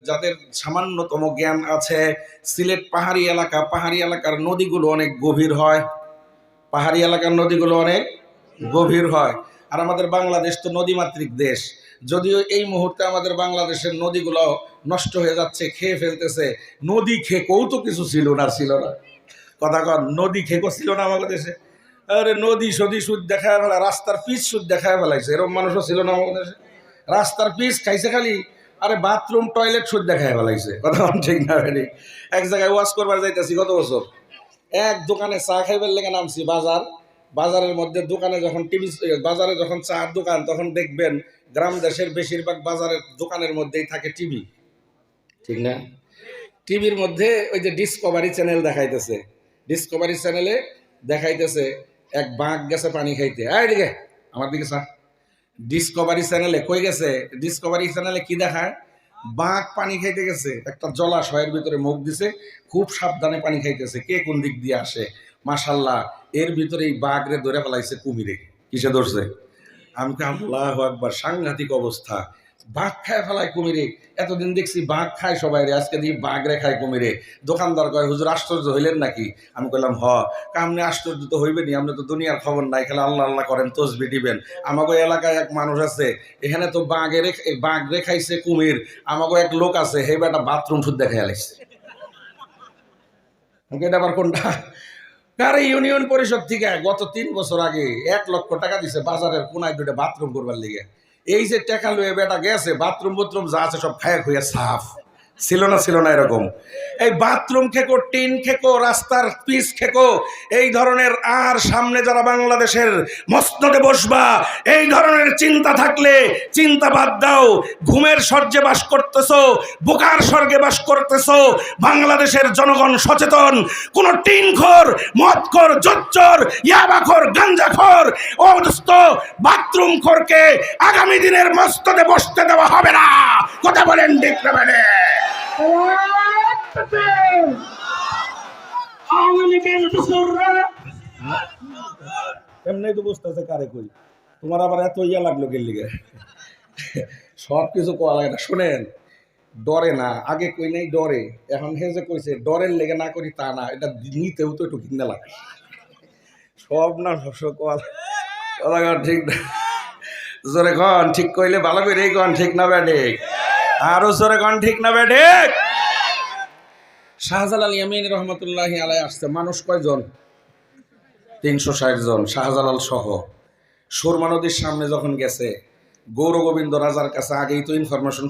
যাদের সামান্যতম জ্ঞান আছে, সিলেট পাহাড়ি এলাকার নদীগুলো অনেক গভীর হয়। পাহাড়ি এলাকার নদীগুলো অনেক গভীর হয়। আর আমাদের বাংলাদেশ তো নদীমাতৃক দেশ। যদিও এই মুহূর্তে আমাদের বাংলাদেশের নদীগুলো নষ্ট হয়ে যাচ্ছে, খেয়ে ফেলতেছে। নদী খেকোও তো কিছু ছিল না কথা কন, নদী খেকো ছিল না আমাদের দেশে। আরে নদী সদী সুদ দেখায় ফেলা, রাস্তার পিচ সুদ দেখায় ফেলাইছে, এরকম মানুষও ছিল না আমাদের দেশে। রাস্তার পিচ খাইছে খালি, আরে বাথরুম টয়লেট সুদ দেখায় ফেলাইছে। কথা ঠিক না? এক জায়গায় ওয়াশ করবার যাইতেছি গত বছর, এক দোকানে চা খাইবার লেগে নামছি। বাজারের মধ্যে দোকানে যখন বাজারে যখন চার দোকান, তখন দেখবেন গ্রাম দেশের বেশিরভাগ বাজারের দোকানের মধ্যেই থাকে টিভি, ঠিক না? টিভির মধ্যে ওই যে ডিসকভারি চ্যানেল দেখাইতেছে, ডিসকভারি চ্যানেলে দেখাইতেছে এক বাঘ গেছে পানি খাইতে। এদিকে আমার দিকে চা। ডিসকভারি চ্যানেলে কই গেছে? ডিসকভারি চ্যানেলে কি দেখায়? বাঘ পানি খাইতে গেছে, একটা জলাশয়ের ভিতরে মুখ দিছে, খুব সাবধানে পানি খাইতেছে। কে কোন দিক দিয়ে আসে, মাশাল্লাহ এর ভিতরে এই বাঘ রে ধরে ফেলাইছে কুমিরে। কিসে ধরছে? আমি কে আল্লাহু আকবার, সাংঘাতিক অবস্থা। বাঘ খায় ফেলায় কুমিরে। এতদিন দেখছি বাঘ খায় সবাই রে, আজকে দিয়ে বাঘ রে খায় কুমিরে। দোকানদার কয়, হুজুর আশ্চর্য হইলেন নাকি? আমি কইলাম আপনি আশ্চর্য তো হইবেনি, আপনি তো দুনিয়ার খবর নাই, খেলে আল্লাহ আল্লাহ করেন, তসবি দিবেন। আমাকে এলাকায় এক মানুষ আছে, এখানে তো বাঘ রে খাইছে কুমির। আমাকে এক লোক আছে, হে বেটা বাথরুম শুদ্ধ দেখে আলাইছে। এটা আবার কোনটা? কারে ইউনিয়ন পরিষদ থেকে গত 3 বছর আগে 1 লক্ষ টাকা দিছে বাজারের কোনায় দুটো বাথরুম করবার লিগে। এই যে টাকা লয়ে বেটা গেছে, বাথরুম যা আছে সব খায়া খুঁয়া সাফ। ছিল না এরকম? এই বাথরুম খেকো, টিন খেকো, রাস্তার পিচ খেকো, এই ধরনের আর সামনে যারা বাংলাদেশের মসনদে বসবা, এই ধরনের চিন্তা থাকলে চিন্তা বাদ দাও। ঘুমের স্বর্গে বাস করতেছো, বোকার স্বর্গে বাস করতেছো। বাংলাদেশের জনগণ সচেতন। কোন টিনখোর, মদখোর, জোচ্চোর, ইয়াবাখোর, গাঞ্জাখোর, অবস্থ বাথরুম খোরকে আগামী দিনের মসনদে বসতে দেওয়া হবে না। কথা বলেন ঠিক না? এমনি তো বুঝতেছে কারে কই, তোমার আবার এত ইয়া লাগলো গেলিগে, সব কিছু কোয়া লাগে না। শোনেন, ডরে না, আগে কই নাই ডরে, এখন হে যে কইছে ডরের লেগে না করি তা না, এটা নিতেও তো একটু ঘৃণা লাগে। সব না সব কোয়া ঠিক না। জোরে কন ঠিক কইলে ভালো করে কন, ঠিক না বেডে? আরো জোরে কন, ঠিক না বেডে? শাহজালাল ইয়ামিনী রহমতুল্লাহি আলাইহি আসছে। মানুষ কয়জন? 360 জন, শাহজালাল সহ। সুরমা নদীর সামনে যখন গেছে, গৌর গোবিন্দ রাজার কাছে আগেই তো ইনফরমেশন